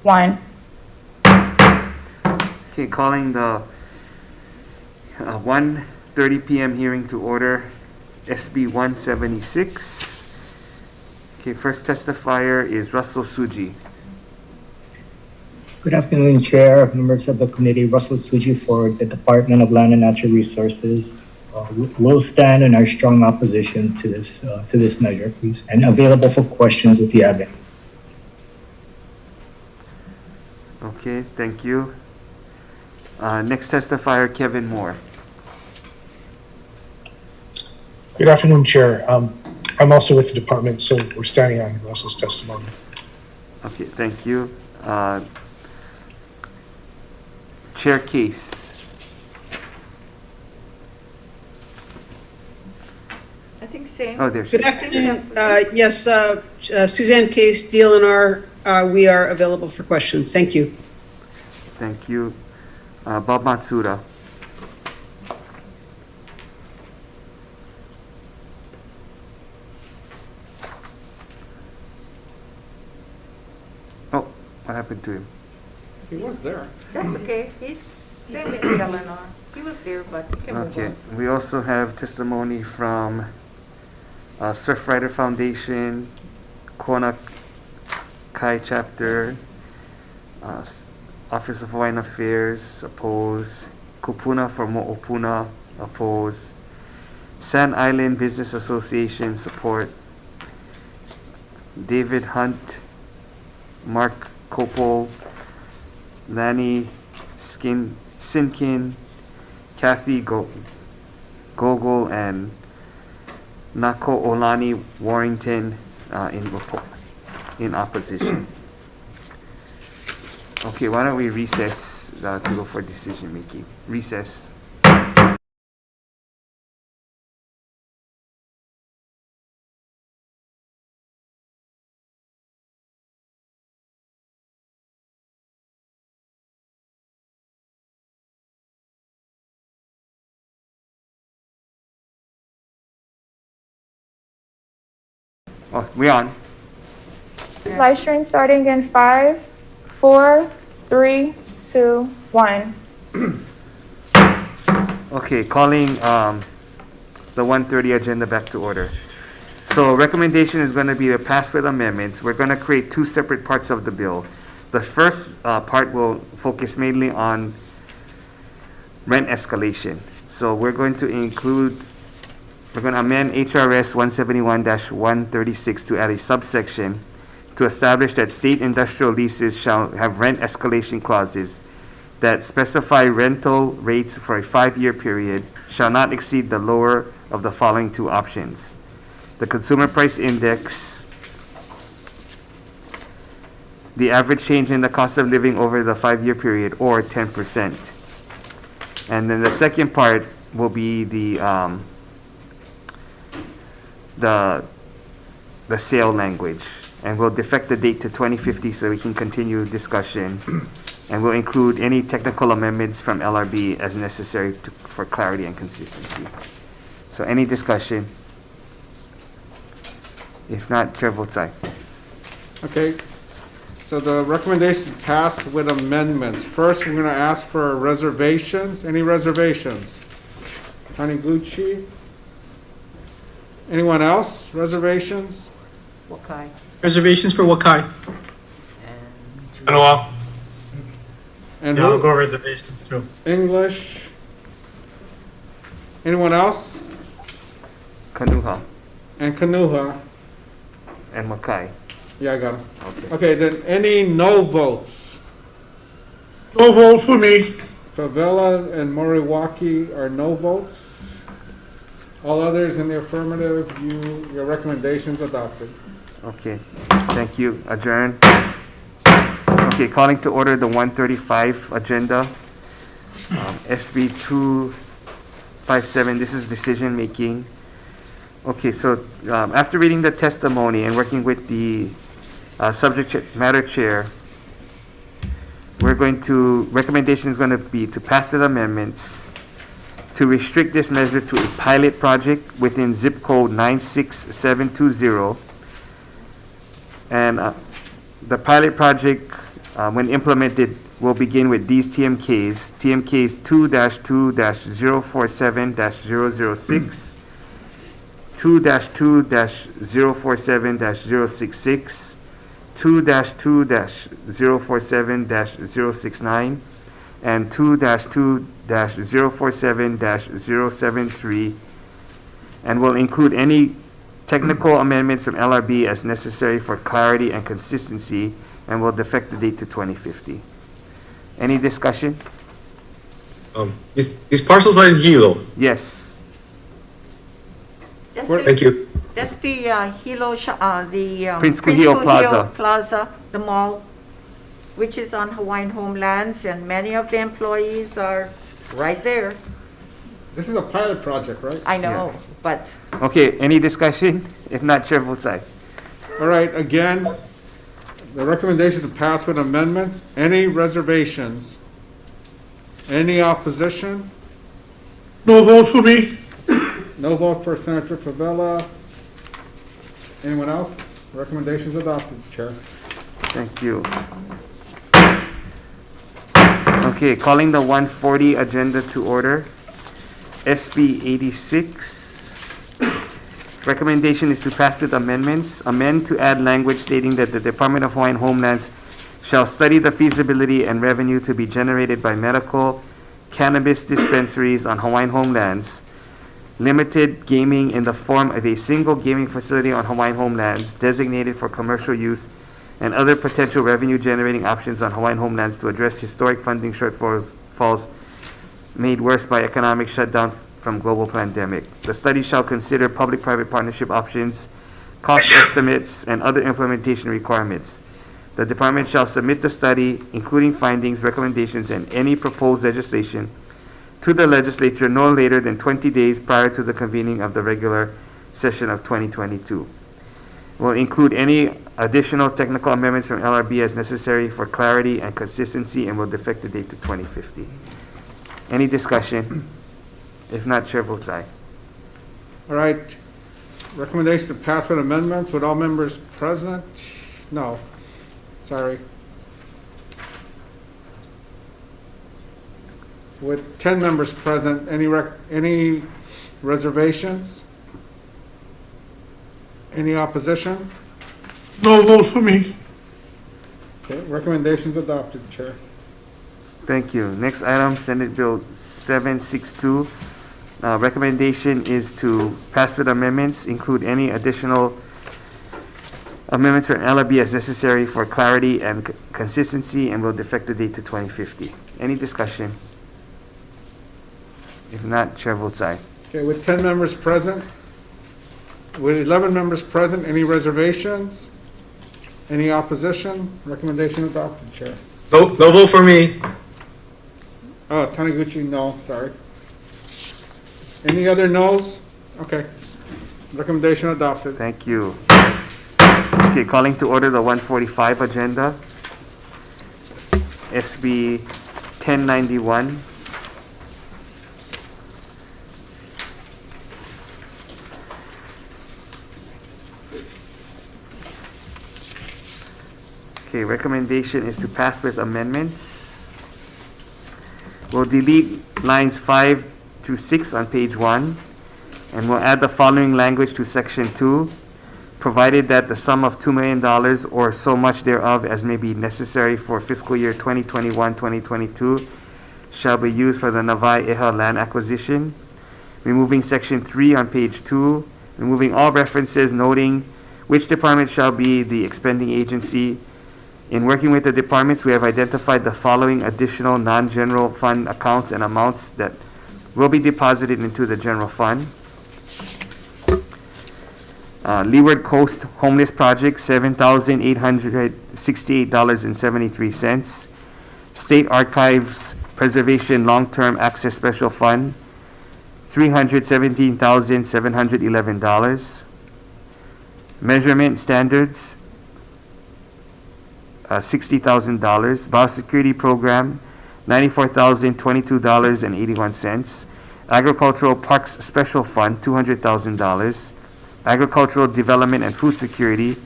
1. Okay, calling the 1:30 p.m. hearing to order, SB 176. Okay, first testifier is Russell Suji. Good afternoon, Chair, members of the committee. Russell Tsuji for the Department of Land and Natural Resources. Will stand in our strong opposition to this measure, please, and available for questions if you have any. Okay, thank you. Next testifier, Kevin Moore. Good afternoon, Chair. I'm also with the department, so we're standing on Russell's testimony. Okay, thank you. Chair Case. I think same. Oh, there's. Good afternoon. Yes, Suzanne Case, DLNR, we are available for questions. Thank you. Thank you. Bob Matsuda. Oh, what happened to him? He was there. That's okay. He's same with DLNR. He was here, but he can move Okay, on. we also have testimony from Surfrider Foundation, Kona Kai Chapter, Office of Hawaiian Affairs, oppose. Kupuna for Mo'opuna, oppose. Sand Island Business Association, support. David Hunt, Mark Kopel, Lanny Sinkin, Kathy Gogol, and Nako Olani Warrington in opposition. Okay, why don't we recess to go for decision making? Recess. Oh, we on. Live stream starting in 5, 4, 3, 2, 1. Okay, calling the 1:30 agenda back to order. So recommendation is going to be to pass with amendments. We're going to create two separate parts of the bill. The first part will focus mainly on rent escalation. So we're going to amend HRS 171-136 to add a subsection to establish that state industrial leases shall have rent escalation clauses that specify rental rates for a 5-year period shall not exceed the lower of the following two options: the consumer price index, the average change in the cost of living over the 5-year period, or 10%. And then the second part will be the sale language, and we'll defect the date to 2050 so we can continue discussion, and we'll include any technical amendments from LRB as necessary for clarity and consistency. So any discussion? If not, Chair votes aye. Okay, so the recommendation passed with amendments. First, we're gonna ask for reservations. Any reservations? Taniguchi? Anyone else? Reservations? Wakai. Reservations for Wakai. Kanoa. And Yeah, I'll who? go reservations too. English? Anyone else? Kanuha And Kanuha? and Makai. Yeah, I got it. Okay. Okay, then any no votes? No vote for me. Favela and Moriwaki are no votes. All others in the affirmative, your recommendation's adopted. Okay, thank you. Adjourn. Okay, calling to order the 135 agenda. SB 257, this is decision making. Okay, so after reading the testimony and working with the subject matter chair, recommendation is going to be to pass with amendments to restrict this measure to a pilot project within zip code 96720. And the pilot project when implemented, will begin with these TMKs. TMKs 2-2-047-006, 2-2-047-066, 2-2-047-069, and 2-2-047-073, and will include any technical amendments from LRB as necessary for clarity and consistency, and will defect the date to 2050. Any discussion? These parcels are in Hilo. Yes. That's Thank you. That's the Hilo, the Prince Kuhio Plaza. Plaza, the mall, which is on Hawaiian homelands, and many of the employees are right there. This is a pilot project, right? I know, but Okay, any discussion? If not, chair votes aye. All right, again, the recommendation is to pass with amendments. Any reservations? Any opposition? No vote for me. No vote for Senator Favela. Anyone else? Recommendations adopted, Chair. Thank you. Okay, calling the 140 agenda to order. SB 86. Recommendation is to pass with amendments. Amend to add language stating that the Department of Hawaiian Homelands shall study the feasibility and revenue to be generated by medical cannabis dispensaries on Hawaiian homelands, limited gaming in the form of a single gaming facility on Hawaiian homelands designated for commercial use, and other potential revenue-generating options on Hawaiian homelands to address historic funding shortfalls made worse by economic shutdown from global pandemic. The study shall consider public-private partnership options, cost estimates, and other implementation requirements. The department shall submit the study, including findings, recommendations, and any proposed legislation, to the legislature no later than 20 days prior to the convening of the regular session of 2022. Will include any additional technical amendments from LRB as necessary for clarity and consistency, and will defect the date to 2050. Any discussion? If not, chair votes aye. All right, recommendation to pass with amendments with all members present? No, sorry. With 10 members present, any reservations? Any opposition? No vote for me. Okay, recommendations adopted, Chair. Thank you. Next item, Senate Bill 762. Recommendation is to pass with amendments, include any additional amendments from LRB as necessary for clarity and consistency, and will defect the date to 2050. Any discussion? If not, chair votes aye. Okay, with 10 members present, with 11 members present, any reservations? Any opposition? Recommendation adopted, Chair. No vote for me. Oh, Taniguchi, no, sorry. Any other no's? Okay. Recommendation adopted. Thank you. Okay, calling to order the 145 agenda. SB 1091. Okay, recommendation is to pass with amendments. We'll delete lines 5 to 6 on page 1, and we'll add the following language to section 2, provided that the sum of $2 million or so much thereof as may be necessary for fiscal year 2021-2022 shall be used for the Navai Eha land acquisition. Removing section 3 on page 2, removing all references noting which department shall be the expending agency. In working with the departments, we have identified the following additional non-general fund accounts and amounts that will be deposited into the general fund. Leeward Coast Homeless Project, $7,868.73. State Archives Preservation Long-Term Access Special Fund, $317,711. Measurement Standards, $60,000. Biosecurity Program, $94,022.81. Agricultural Parks Special Fund, $200,000. Agricultural Development and Food Security,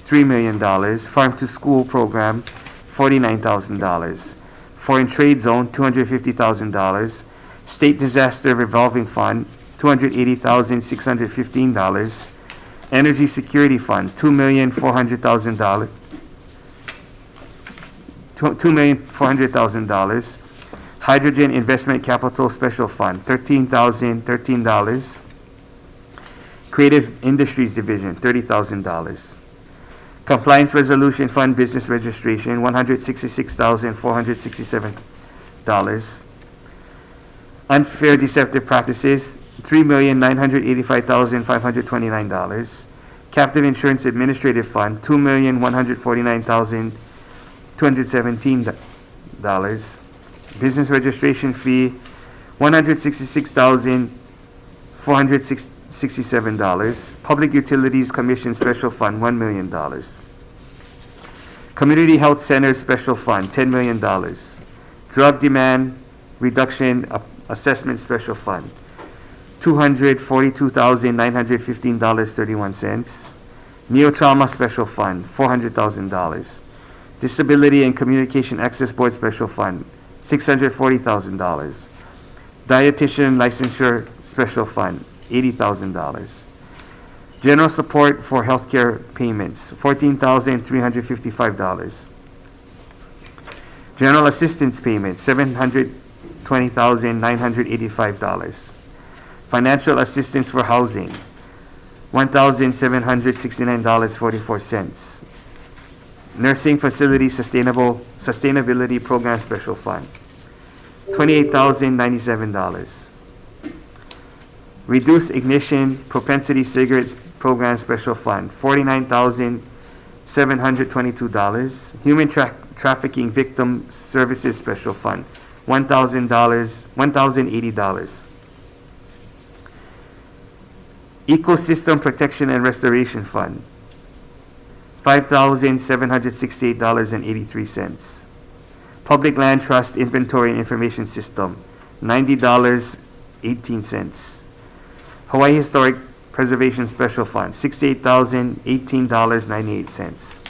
$3 million. Farm to School Program, $49,000. Foreign Trade Zone, $250,000. State Disaster Revolving Fund, $280,615. Energy Security Fund, $2,400,000. $2,400,000. Hydrogen Investment Capital Special Fund, $13,013. Creative Industries Division, $30,000. Compliance Resolution Fund Business Registration, $166,467. Unfair Deceptive Practices, $3,985,529. Captive Insurance Administrative Fund, $2,149,217. Business Registration Fee, $166,467. Public Utilities Commission Special Fund, $1 million. Community Health Center Special Fund, $10 million. Drug Demand Reduction Assessment Special Fund, $242,915.31. Neo-Trauma Special Fund, $400,000. Disability and Communication Access Board Special Fund, $640,000. Dietitian Licensure Special Fund, $80,000. General Support for Healthcare Payments, $14,355. General Assistance Payments, $720,985. Financial Assistance for Housing, $1,769.44. Nursing Facility Sustainability Program Special Fund, $28,097. Reduce Ignition Propensity Cigarettes Program Special Fund, $49,722. Human Trafficking Victim Services Special Fund, $1,080. Ecosystem Protection and Restoration Fund, $5,768.83. Public Land Trust Inventory and Information System, $90.18. Hawaii Historic Preservation Special Fund, $68,018.98.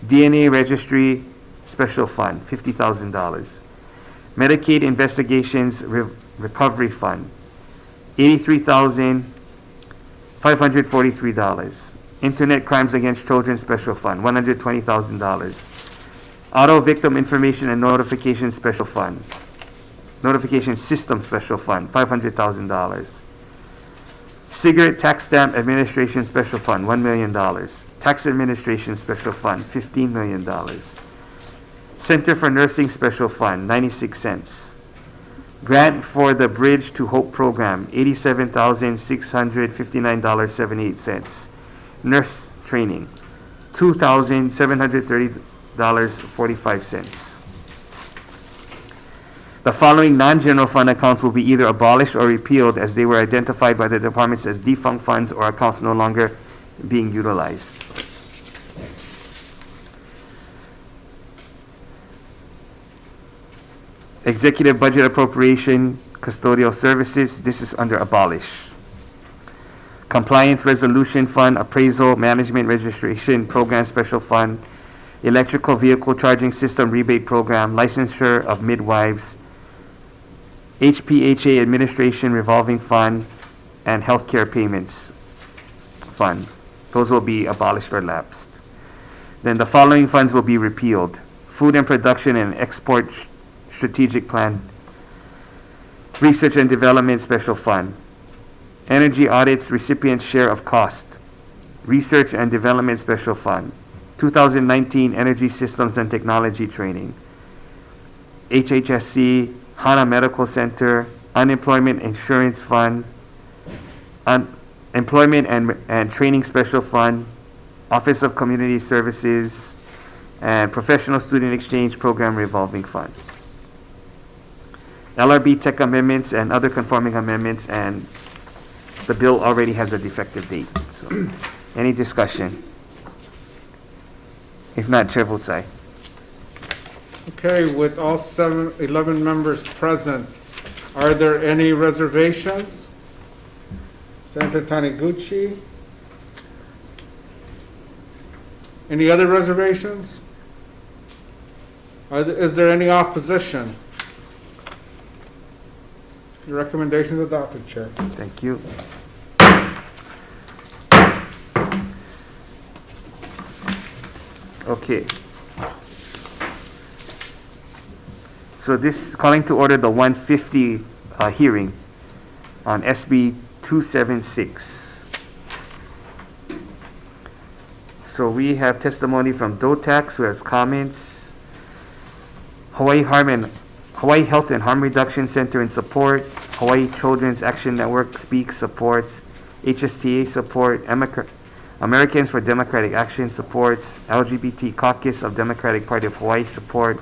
DNA Registry Special Fund, $50,000. Medicaid Investigations Recovery Fund, $83,543. Internet Crimes Against Children Special Fund, $120,000. Auto Victim Information and Notification Special Fund, Notification System Special Fund, $500,000. Cigarette Tax Stamp Administration Special Fund, $1 million. Tax Administration Special Fund, $15 million. Center for Nursing Special Fund, 96 cents. Grant for the Bridge to Hope Program, $87,659.78. Nurse Training, $2,730.45. The following non-general fund accounts will be either abolished or repealed as they were identified by the departments as defunct funds or accounts no longer being utilized. Executive Budget Appropriation Custodial Services, this is under abolish. Compliance Resolution Fund, Appraisal Management Registration Program Special Fund, Electrical Vehicle Charging System Rebate Program, Licensure of Midwives, HPHA Administration Revolving Fund, and Healthcare Payments Fund. Those will be abolished or lapsed. Then the following funds will be repealed. Food and Production and Export Strategic Plan, Research and Development Special Fund, Energy Audits Recipient Share of Cost, Research and Development Special Fund, 2019 Energy Systems and Technology Training, HHSC, HANA Medical Center, Unemployment Insurance Fund, Employment and Training Special Fund, Office of Community Services, and Professional Student Exchange Program Revolving Fund. LRB Tech Amendments and other conforming amendments, and the bill already has a defective date. So, any discussion? If not, chair votes aye. Okay, with all 11 members present, are there any reservations? Senator Taniguchi? Any other reservations? Is there any opposition? Your recommendation is adopted, Chair. Thank you. Okay. So this, calling to order the 150 hearing on SB 276. So we have testimony from DOTAX, who has comments. Hawaii Health and Harm Reduction Center in support. Hawaii Children's Action Network speaks, supports. HSTA support. Americans for Democratic Action supports. LGBT Caucus of Democratic Party of Hawaii support.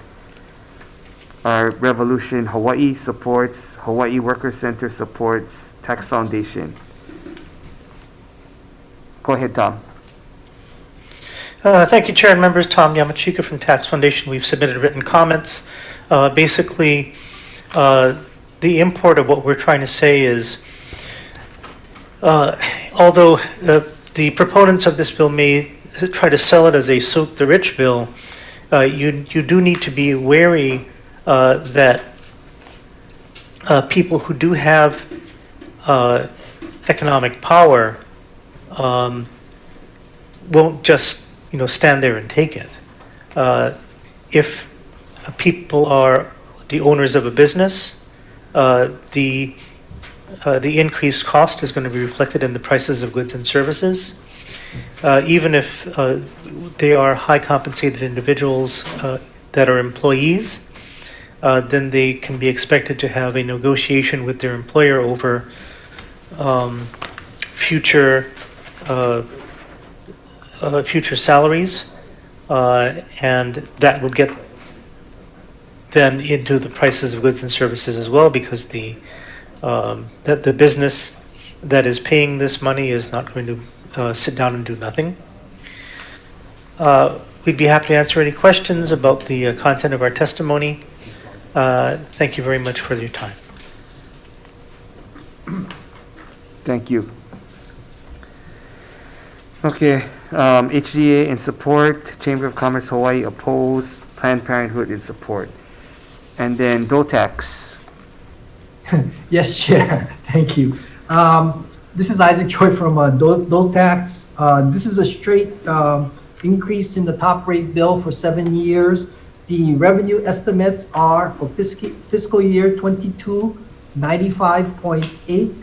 Our Revolution Hawaii supports. Hawaii Workers Center supports. Tax Foundation. Go ahead, Tom. Thank you, Chair and members. Tom Yamachika from Tax Foundation. We've submitted written comments. Basically, the import of what we're trying to say is, although the proponents of this bill may try to sell it as a soak the rich bill, you do need to be wary that people who do have economic power won't just stand there and take it. If people are the owners of a business, the increased cost is going to be reflected in the prices of goods and services. Even if they are high compensated individuals that are employees, then they can be expected to have a negotiation with their employer over future salaries, and that will get then into the prices of goods and services as well, because that the business that is paying this money is not going to sit down and do nothing. We'd be happy to answer any questions about the content of our testimony. Thank you very much for your time. Thank you. Okay, HGA in support, Chamber of Commerce Hawaii opposed, Planned Parenthood in support. And then DOTAX. Yes, Chair. Thank you. This is Isaac Choi from DOTAX. This is a straight increase in the top rate bill for 7 years. The revenue estimates are for fiscal year 22, 95.8,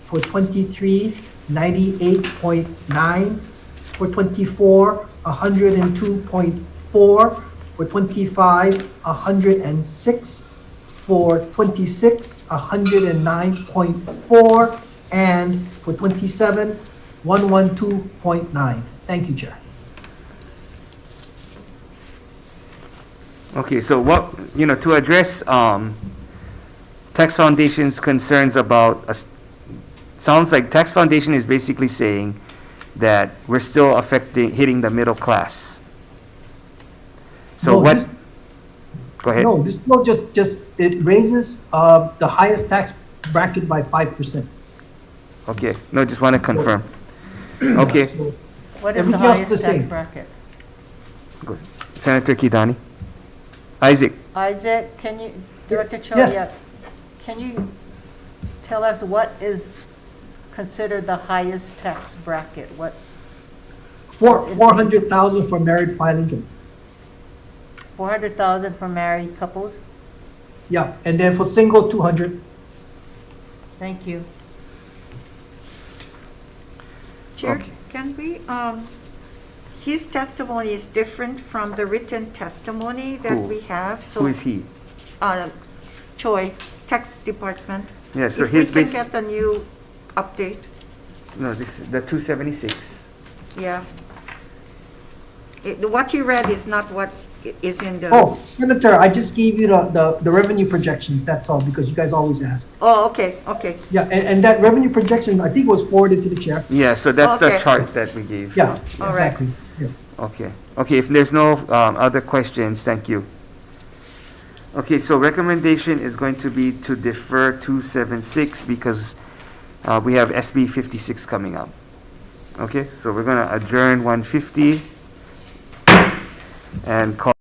for 23, 98.9, for 24, 102.4, for 25, 106, for 26, 109.4, and for 27, 112.9. Thank you, Chair. Okay, so what, to address Tax Foundation's concerns about, sounds like Tax Foundation is basically saying that we're still hitting the middle class. So No, go ahead. No, this bill just it raises the highest tax bracket by 5%. Okay, no, just want to confirm. Okay, So What is the everything else is highest the tax same. bracket? good. Senator Kidani. Isaac, Isaac, Director Cho, Yes. yeah, can you tell us what is considered the highest tax bracket? What, 400,000 for married filing. 400,000 for married couples? Yeah, and then for single, 200. Thank you. Chair, Okay. can we, his testimony is different from the written testimony that Who? we have, so. who is he? Choi, Tax Department. Yeah, so If his we can get the new update, no, this is the 276. yeah. What you read is not what is in the. Oh, Senator, I just gave you the revenue projection, that's all, because you guys always ask. Oh, okay, okay. Yeah, and that revenue projection, I think, was forwarded to the chair. Yeah, so that's the Okay. chart that we gave. Yeah, All right. exactly. Yeah. Okay, okay, if there's no other questions, thank you. Okay, so recommendation is going to be to defer 276 because we have SB 56 coming up. Okay, so we're gonna adjourn 150 and call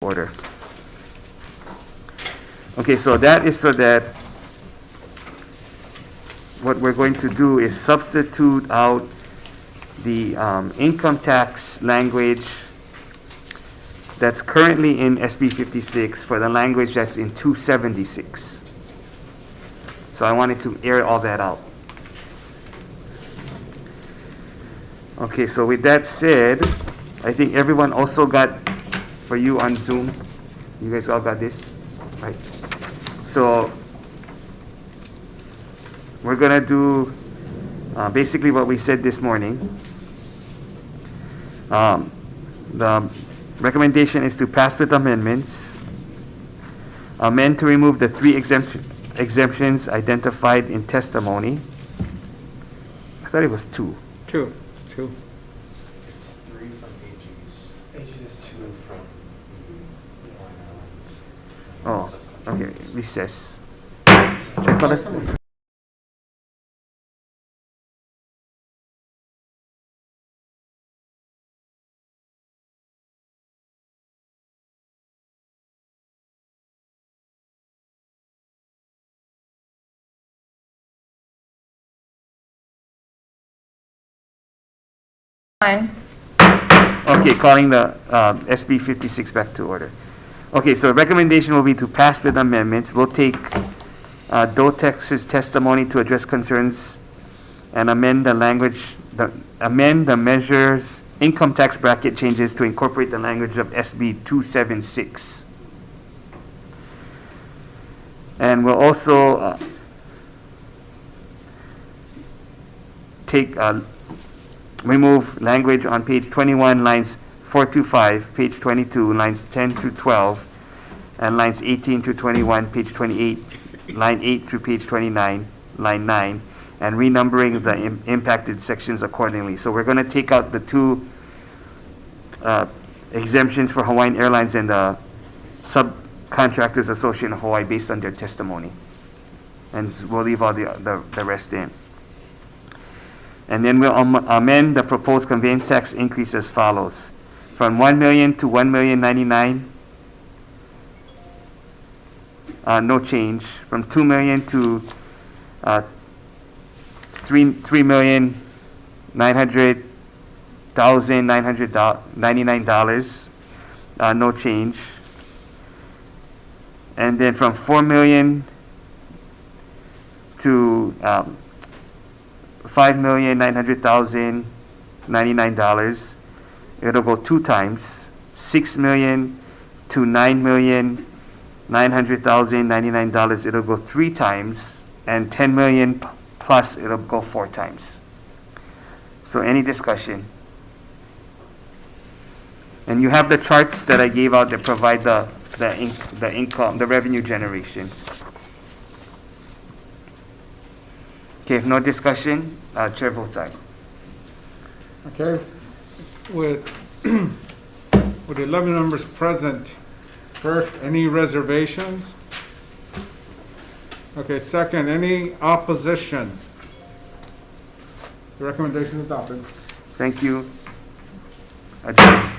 order. Okay, so that is so that what we're going to do is substitute out the income tax language that's currently in SB 56 for the language that's in 276. So I wanted to air all that out. Okay, so with that said, I think everyone also got, for you on Zoom, you guys all got this, right? So we're gonna do basically what we said this morning. The recommendation is to pass with amendments. Amend to remove the 3 exemptions identified in testimony. I thought it was 2. Two. It's 2. It's 3 from AG's. AG's is 2 from Oh, okay, recess. Should I call us? Okay, calling the SB 56 back to order. Okay, so recommendation will be to pass with amendments. We'll take Dotex's testimony to address concerns and amend the language, amend the measures, income tax bracket changes to incorporate the language of SB 276. And we'll also remove language on page 21, lines 4 to 5, page 22, lines 10 to 12, and lines 18 to 21, page 28, line 8 through page 29, line 9, and renumbering the impacted sections accordingly. So we're going to take out the 2 exemptions for Hawaiian Airlines and the Subcontractors Association of Hawaii based on their testimony. And we'll leave all the rest in. And then we'll amend the proposed conveyance tax increase as follows. From 1 million to 1,099,000, no change. From 2 million to $3,900,999, no change. And then from 4 million to $5,900,099, it'll go 2 times. 6 million to $9,900,099, it'll go 3 times, and 10 million plus, it'll go 4 times. So any discussion? And you have the charts that I gave out that provide the income, the revenue generation. Okay, if no discussion, chair votes aye. Okay. With 11 members present, first, any reservations? Okay, second, any opposition? The recommendation is adopted. Thank you. Adjourn.